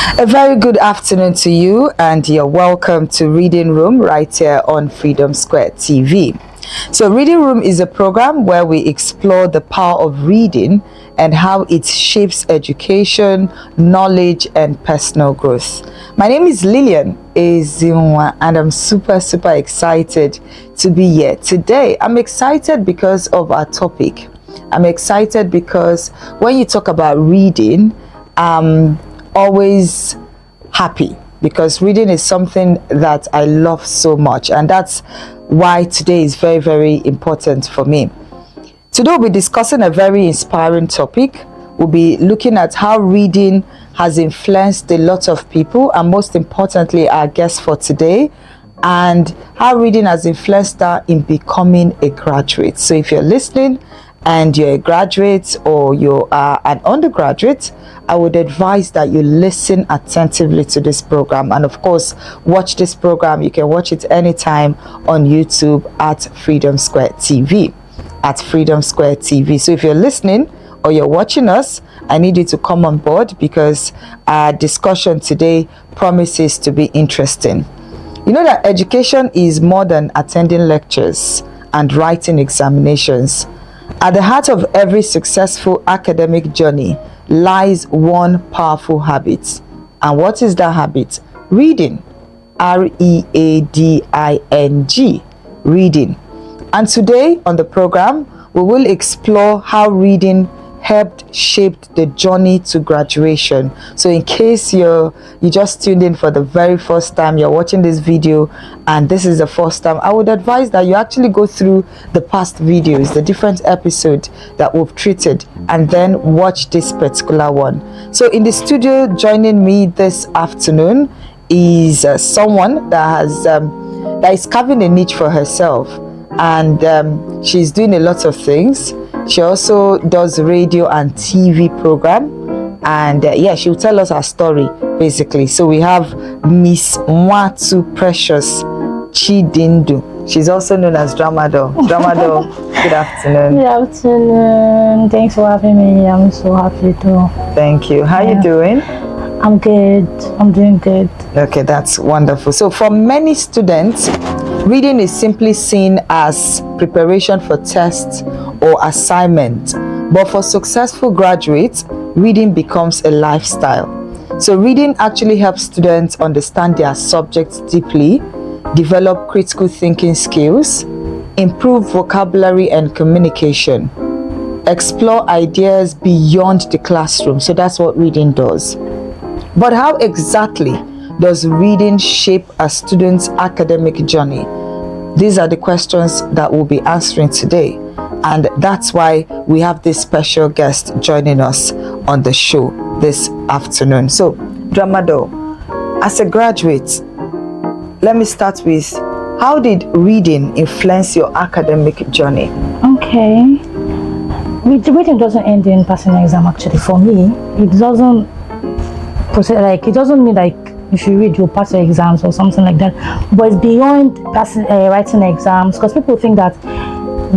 A very good afternoon to you, and you're welcome to Reading Room right here on Freedom Square TV. So Reading Room is a program where we explore the power of reading and how it shapes education, knowledge, and personal growth. My name is Lillian Ezinwa, and I'm super excited to be here today. I'm excited because of our topic. I'm excited because when you talk about reading, always happy because reading is something that I love so much, and that's why today is very important for me. Today we'll be discussing a very inspiring topic. We'll be looking at how reading has influenced a lot of people, and most importantly our guest for today, and how reading has influenced her in becoming a graduate. So if you're listening and you're a graduate or you are an undergraduate, I would advise that you listen attentively to this program, and of course watch this program. You can watch it anytime on YouTube at Freedom Square TV, So if you're listening or you're watching us, I need you to come on board because our discussion today promises to be interesting. You know that education is more than attending lectures and writing examinations. At the heart of every successful academic journey lies one powerful habit. And what is that habit? Reading. R-E-A-D-I-N-G. Reading. And today on the program, we will explore how reading helped shape the journey to graduation. So in case you just tuned in for the very first time, you're watching this video and this is the first time, I would advise that you actually go through the past videos, the different episodes that we've treated, and then watch this particular one. So in the studio joining me this afternoon is someone that is carving a niche for herself, and she's doing a lot of things. She also does radio and TV program, and she'll tell us her story basically. So we have Miss Nwatu Precious Chidindu. She's also known as Dramado. Dramado, good afternoon. Good afternoon. Thanks for having me. I'm so happy to. Thank you. How are you doing? I'm good. I'm doing good. Okay, that's wonderful. So for many students, reading is simply seen as preparation for tests or assignment. But for successful graduates, reading becomes a lifestyle. So reading actually helps students understand their subjects deeply, develop critical thinking skills, improve vocabulary and communication, explore ideas beyond the classroom. So that's what reading does. But how exactly does reading shape a student's academic journey? These are the questions that we'll be answering today, and that's why we have this special guest joining us on the show this afternoon. So, Dramado, as a graduate, let me start with, how did reading influence your academic journey? Okay. Reading doesn't end in passing an exam. Actually, for me, it doesn't mean like if you read, you'll pass your exams or something like that. But it's beyond passing, writing exams, because people think that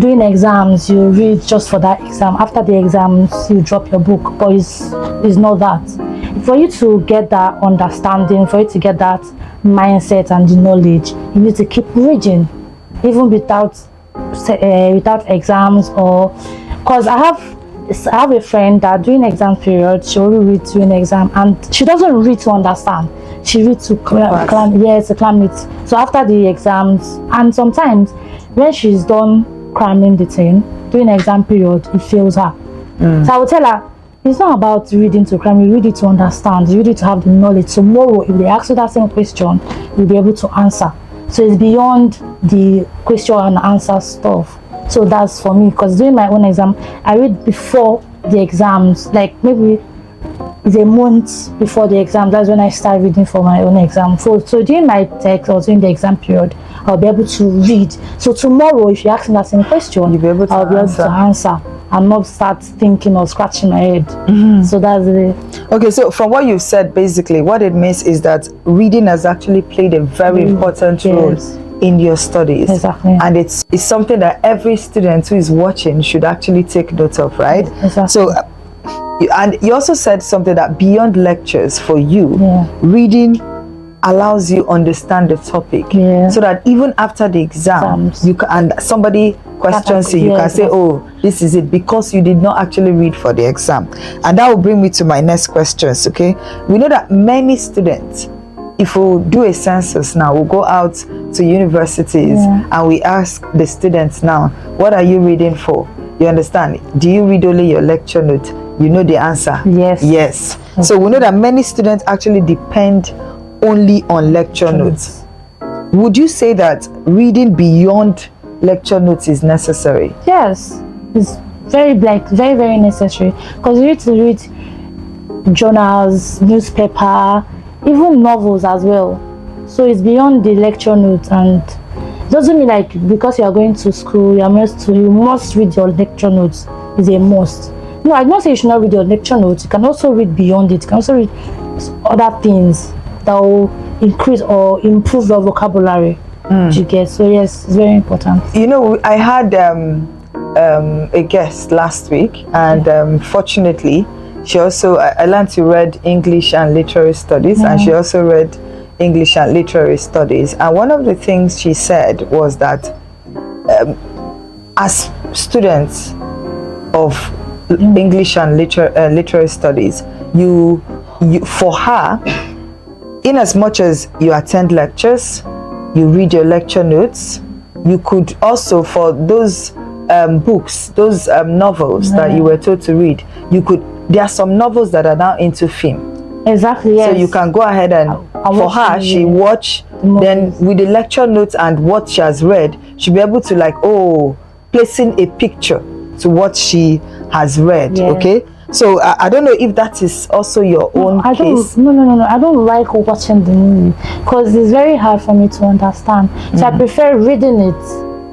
doing exams, you read just for that exam. After the exams, you drop your book, but it's not that. For you to get that understanding, for you to get that mindset and the knowledge, you need to keep reading, even without exams. Or because I have a friend that during exam period, she only reads during exam, and she doesn't read to understand. She reads to climb it. So after the exams, and sometimes when she's done cramming the thing during exam period, it fails her. So I would tell her, it's not about reading to cram, you read it to understand, you read it to have the knowledge. Tomorrow, if they ask you that same question, you'll be able to answer. So it's beyond the question and answer stuff. So that's for me, because during my own exam, I read before the exams, like maybe it's a month before the exam. That's when I start reading for my own exam. So during my text or during the exam period, I'll be able to read. So tomorrow, if you ask me that same question, I'll be able to answer and not start thinking or scratching my head. So that's it. Okay, so from what you've said, basically, what it means is that reading has actually played a very important role in your studies. Exactly. And it's something that every student who is watching should actually take note of, right? Exactly. So And you also said something that beyond lectures for you, Yeah. reading allows you understand the topic, Yeah. so that even after the exam, Exams. you can, and somebody questions you, you can Yes, say, yes. oh, this is it, because you did not actually read for the exam. And that will bring me to my next questions. Okay, we know that many students, if we do a census now, we'll go out to universities, Yeah. and we ask the students now, what are you reading for? You understand? Do you read only your lecture note? You know the answer. Yes. So we know that many students actually depend only on lecture notes. Would you say that reading beyond lecture notes is necessary? Yes, it's very very necessary, because you need to read journals, newspaper, even novels as well. So it's beyond the lecture notes, and it doesn't mean like because you are going to school you must read your lecture notes. Is a must. No, I don't say you should not read your lecture notes. You can also read beyond it. You can also read other things that will increase or improve your vocabulary. You get? So yes, it's very important. You know, I had a guest last week, and fortunately, she also, I learned to read English and literary studies, and she also read English and literary studies. And one of the things she said was that as students of English and literary studies, you for her, in as much as you attend lectures, you read your lecture notes, you could also, for those books, those novels that you were told to read, there are some novels that are now into film. Exactly, yes. So you can go ahead and for her, she watch, then with the lecture notes and what she has read, she'll be able to like, placing a picture to what she has read. Yes. Okay, so I don't know if that is also your own case. No. I don't like watching the movie because it's very hard for me to understand. So I prefer reading it.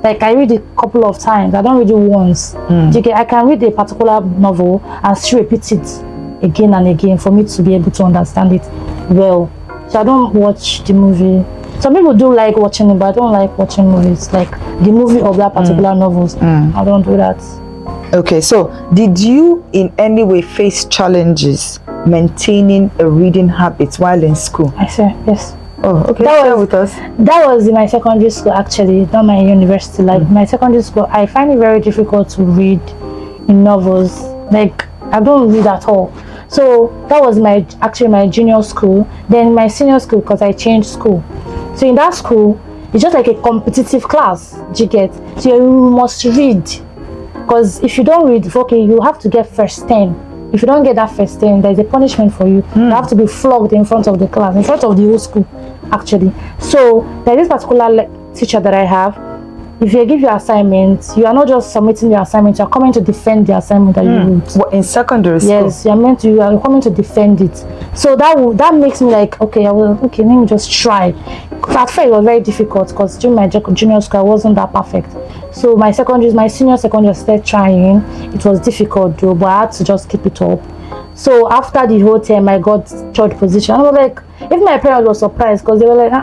Like I read it a couple of times. I don't read it once. I can read a particular novel and still repeat it again and again for me to be able to understand it well. So I don't watch the movie. Some people do like watching it, but I don't like watching movies. Like the movie of that particular novels. I don't do that. Okay, so did you in any way face challenges maintaining a reading habit while in school? I say yes. Oh, okay. Share with us. That was in my secondary school, actually, not my university. Like my secondary school, I find it very difficult to read in novels. Like I don't read at all. So that was my junior school. Then my senior school, because I changed school. So in that school, it's just like a competitive class. Do you get? So you must read. Because if you don't read, okay, you have to get first 10. If you don't get that first 10, there's a punishment for you. You have to be flogged in front of the class, in front of the whole school, actually. So there's this particular teacher that I have. If you give your assignments, you are not just submitting your assignment, you are coming to defend the assignment that you wrote. What, in secondary school? Yes, you are coming to defend it. So that makes me like, okay, let me just try. At first it was very difficult because during my junior school I wasn't that perfect. So my senior secondary, I started trying. It was difficult though, but I had to just keep it up. So after the whole term, I got third position. I was like, if my parents were surprised because they were like,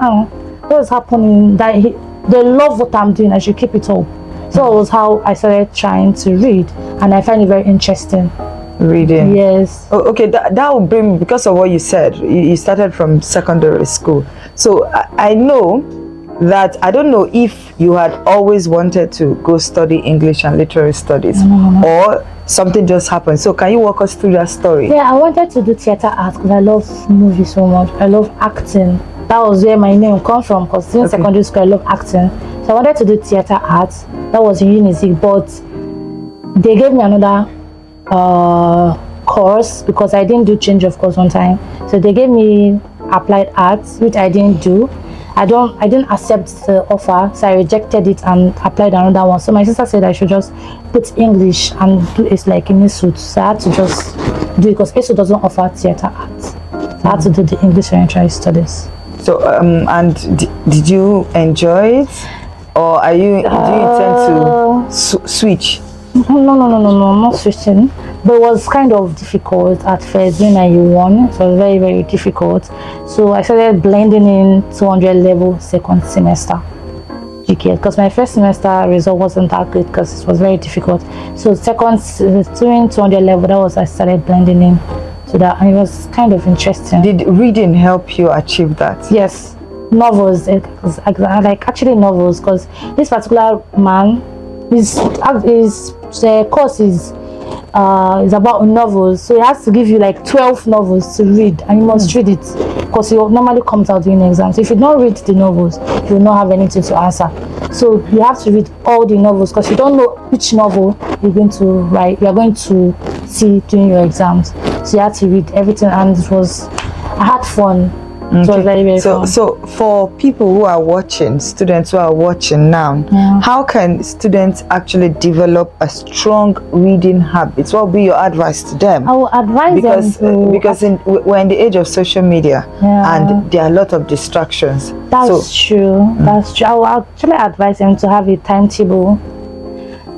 what's happening? They love what I'm doing. I should keep it up. So that was how I started trying to read, and I find it very interesting. Reading. Yes. Oh, okay, that will bring me, because of what you said, you started from secondary school. So I know that, I don't know if you had always wanted to go study English and literary studies, or something just happened. So can you walk us through that story? Yeah, I wanted to do theater arts because I love movies so much. I love acting. That was where my name comes from, because in secondary school I love acting. So I wanted to do theater arts. That was in Unizik, but they gave me another course because I didn't do change of course one time. So they gave me applied arts, which I didn't do. I didn't accept the offer, so I rejected it and applied another one. So my sister said I should just put English and do it like in ESUT. So I had to just do it because ESUT doesn't offer theater arts. So I had to do the English and literary studies. So and did you enjoy it, or do you intend to switch? No, I'm not switching. But it was kind of difficult at first when I won. It was very, very difficult. So I started blending in 200 level second semester. GK, because my first semester result wasn't that good because it was very difficult. So during 200 level, that was I started blending in to that, and it was kind of interesting. Did reading help you achieve that? Yes, novels. I like actually novels, because this particular man, his course is about novels, so he has to give you like 12 novels to read, and you must read it, because it normally comes out during exams. If you don't read the novels, you will not have anything to answer. So you have to read all the novels, because you don't know which novel you're going to write, you're going to see during your exams. So you have to read everything, and I had fun. It was very, very fun. So for people who are watching, students who are watching now, how can students actually develop a strong reading habit? What will be your advice to them? I will advise them because we're in the age of social media, and there are a lot of distractions. That's true. That's true. I will actually advise them to have a timetable.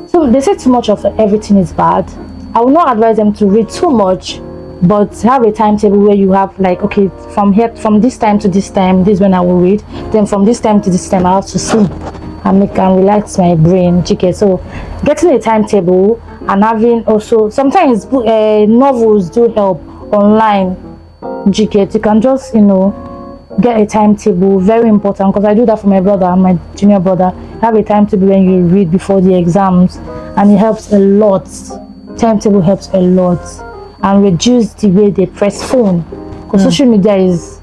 So they say too much of everything is bad. I will not advise them to read too much, but have a timetable where you have like, okay, from this time to this time, this is when I will read. Then from this time to this time, I have to sleep and relax my brain. Okay, so getting a timetable and having also sometimes novels do help online. Okay, you can just get a timetable. Very important, because I do that for my brother and my junior brother. Have a timetable when you read before the exams, and it helps a lot. Timetable helps a lot. And reduce the way they press phone, because social media is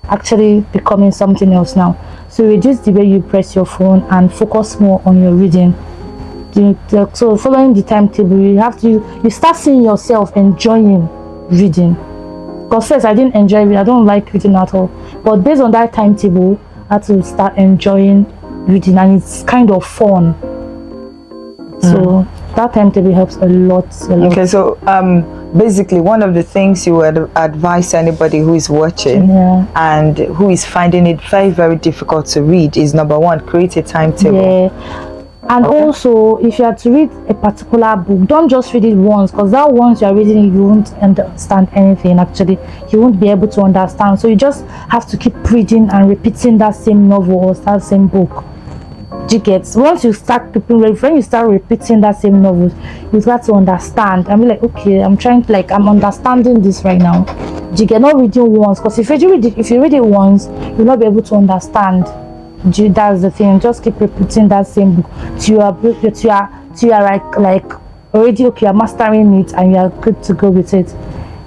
actually becoming something else now. So reduce the way you press your phone and focus more on your reading. So following the timetable, you start seeing yourself enjoying reading. Because first I didn't enjoy reading, I don't like reading at all, but based on that timetable, I had to start enjoying reading, and it's kind of fun. So that timetable helps a lot. Okay, so basically one of the things you would advise anybody who is watching and who is finding it very, very difficult to read is, number one, create a timetable. And also, if you have to read a particular book, don't just read it once, because that once you are reading, you won't understand anything. Actually, you won't be able to understand. So you just have to keep reading and repeating that same novel or that same book. You get, once you start when you start repeating that same novel, you start to understand. I'm like, okay, I'm understanding this right now. You get, not reading once, because if you read it once, you'll not be able to understand. That's the thing. Just keep repeating that same book till you are like already okay, you're mastering it and you are good to go with it.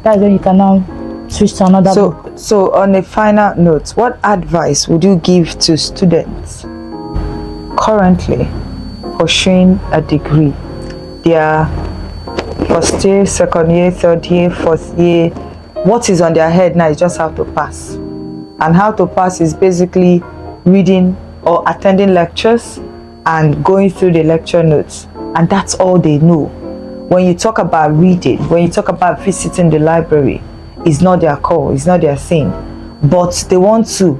That's when you can now switch to another book. So on a final note, what advice would you give to students currently pursuing a degree? They are first year, second year, third year, fourth year. What is on their head now is just how to pass. And how to pass is basically reading or attending lectures and going through the lecture notes. And that's all they know. When you talk about reading, when you talk about visiting the library, it's not their call, it's not their thing. But they want to.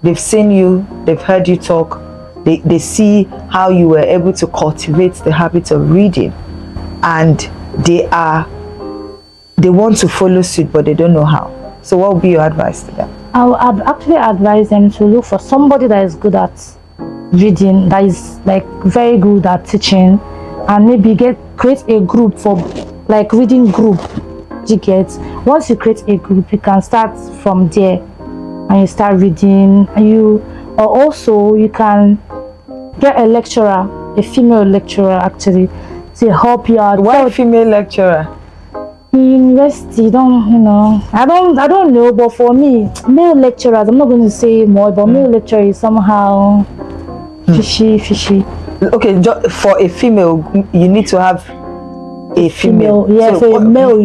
They've seen you, they've heard you talk. They see how you were able to cultivate the habit of reading, and they want to follow suit, but they don't know how. So what would be your advice to them? I would actually advise them to look for somebody that is good at reading, that is like very good at teaching, and maybe create a group for like reading group. You get, once you create a group, you can start from there and you start reading. Or also you can get a lecturer, a female lecturer actually, to help you out. Why female lecturer? In university, I don't know, but for me, male lecturers, I'm not going to say more, but male lecturer is somehow fishy. Okay, for a female, you need to have a female. Yeah, so for a male,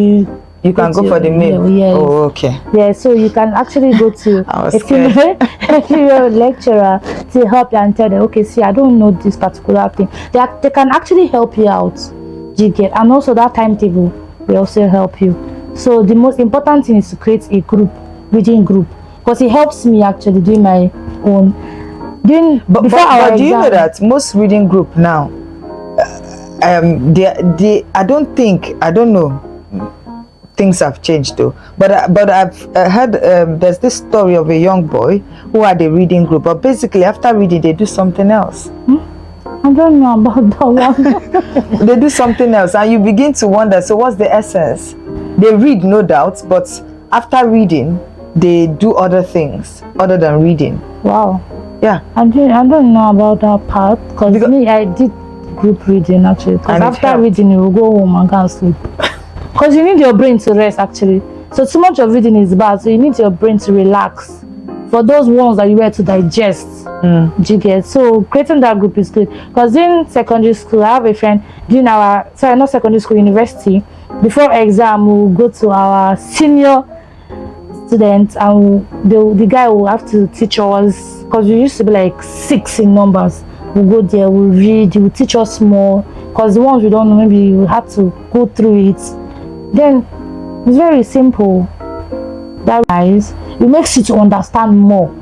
you can go for the male. Yes. Oh, okay. Yeah, so you can actually go to a female lecturer to help you and tell them, okay, see, I don't know this particular thing. They can actually help you out. You get, and also that timetable will also help you. So the most important thing is to create a group, reading group, because it helps me actually doing my own. But do you know that most reading group now, I don't know. things have changed though. But I've heard there's this story of a young boy who had a reading group, but basically after reading they do something else. I don't know about that one. They do something else, and you begin to wonder, so what's the essence? They read, no doubt, but after reading they do other things other than reading. Wow. Yeah. I don't know about that part, because me, I did group reading actually, because after reading you will go home and go and sleep. Because you need your brain to rest actually. So too much of reading is bad, so you need your brain to relax for those ones that you were to digest. Do you get? So creating that group is good. Because in secondary school, I have a friend during our, sorry, not secondary school, university, before exam we'll go to our senior students, and the guy will have to teach us, because we used to be like 6 in numbers. We'll go there, we'll read, he will teach us more, because the ones we don't know, maybe we have to go through it. Then it's very simple. That guys, it makes you to understand more.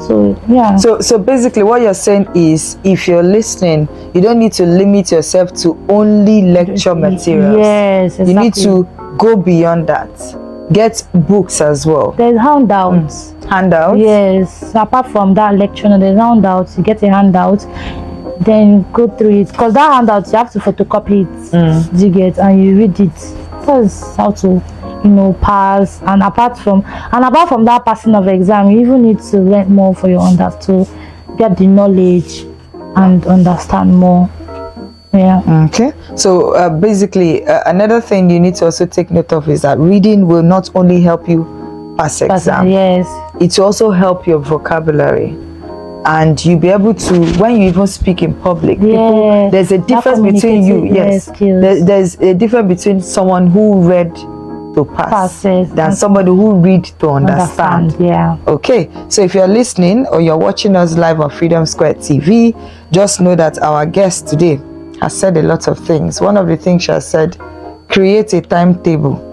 So yeah. So basically what you're saying is, if you're listening, you don't need to limit yourself to only lecture materials. Yes, exactly. You need to go beyond that. Get books as well. There's handouts. Handouts? Yes. Apart from that lecture, there's handouts. You get a handout, then you go through it. Because that handout, you have to photocopy it. You get, and you read it. That's how to, pass. And apart from that passing of exam, you even need to learn more for your to get the knowledge and understand more. Yeah. Okay. So basically, another thing you need to also take note of is that reading will not only help you pass exam. Yes. It will also help your vocabulary, and you'll be able to, when you even speak in public, people, there's a difference between you. Yes. There's a difference between someone who read to pass than somebody who read to understand. Yeah. Okay. So if you're listening or you're watching us live on Freedom Square TV, just know that our guest today has said a lot of things. One of the things she has said, create a timetable.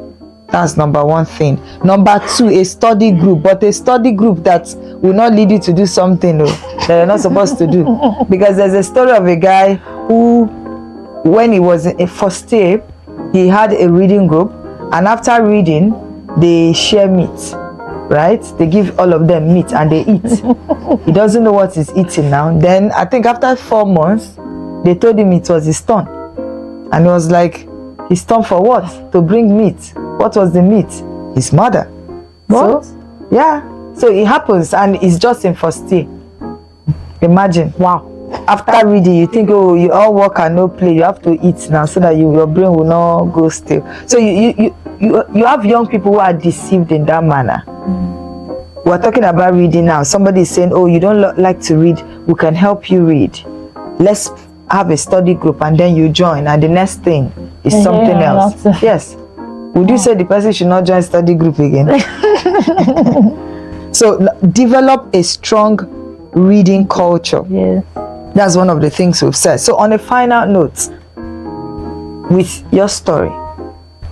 That's number one thing. Number two, a study group, but a study group that will not lead you to do something that you're not supposed to do. Because there's a story of a guy who, when he was in first year, he had a reading group, and after reading, they share meat, right? They give all of them meat and they eat. He doesn't know what he's eating now. Then I think after 4 months, they told him it was his turn, and he was like, his turn for what? To bring meat. What was the meat? His mother. What? So, yeah, so it happens, and it's just in first year. Imagine. Wow. After reading, you think, oh, you all work and no play, you have to eat now so that your brain will not go still. So you have young people who are deceived in that manner. We're talking about reading now. Somebody is saying, oh, you don't like to read, we can help you read. Let's have a study group, and then you join, and the next thing is something else. Yes. Would you say the person should not join study group again? So develop a strong reading culture. Yes. That's one of the things we've said. So on a final note, with your story,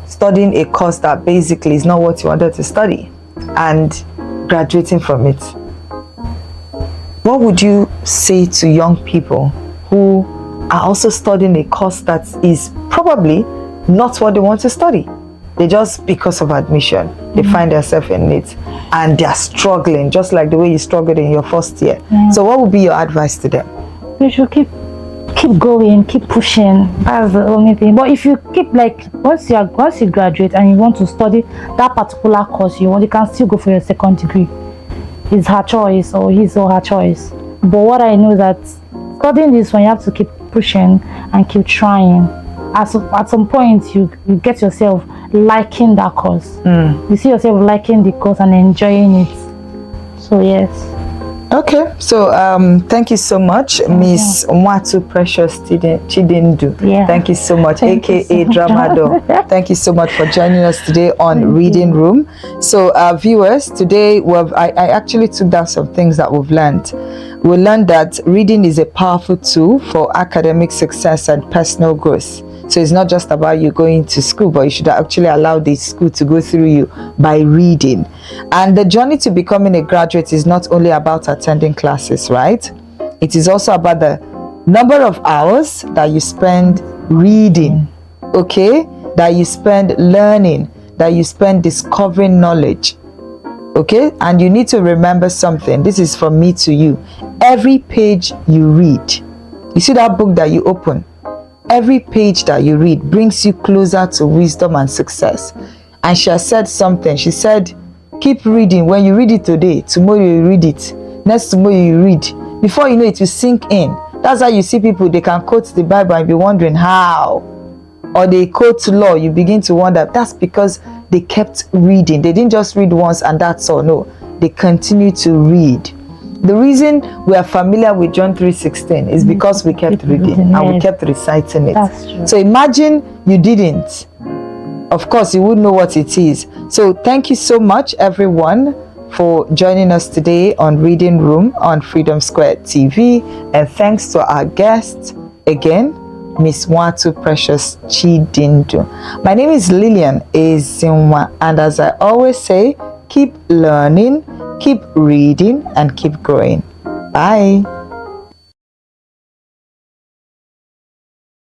studying a course that basically is not what you wanted to study and graduating from it, what would you say to young people who are also studying a course that is probably not what they want to study? They just, because of admission, they find themselves in it, and they're struggling just like the way you struggled in your first year. So what would be your advice to them? You should keep going, keep pushing. That's the only thing. But if you keep, like, once you graduate and you want to study that particular course you want, you can still go for your second degree. It's her choice, or his or her choice. But what I know is that studying this one, you have to keep pushing and keep trying. At some point, you get yourself liking that course. You see yourself liking the course and enjoying it. So yes. Okay, so thank you so much, Miss Nwatu Precious Chidindu. Yeah. Thank you so much, Thank you aka so much. Dramado. Thank you so much for joining us today on Reading Room. So viewers, today I actually took down some things that we've learned. We learned that reading is a powerful tool for academic success and personal growth. So it's not just about you going to school, but you should actually allow the school to go through you by reading. And the journey to becoming a graduate is not only about attending classes, right? It is also about the number of hours that you spend reading, okay? That you spend learning, that you spend discovering knowledge. Okay, and you need to remember something. This is from me to you. Every page you read, you see that book that you open, every page that you read brings you closer to wisdom and success. And she has said something. She said, keep reading. When you read it today, tomorrow you read it, next tomorrow you read. Before you know it will sink in. That's how you see people, they can quote the Bible and be wondering how, or they quote law, you begin to wonder. That's because they kept reading. They didn't just read once and that's all. No, they continue to read. The reason we are familiar with John 3:16 is because we kept reading and we kept reciting it. That's true. So imagine you didn't. Of course, you wouldn't know what it is. So thank you so much, everyone, for joining us today on Reading Room on Freedom Square TV. And thanks to our guest again, Miss Nwatu Precious Chidindu. My name is Lillian Ezinwa, and as I always say, keep learning, keep reading, and keep growing. Bye.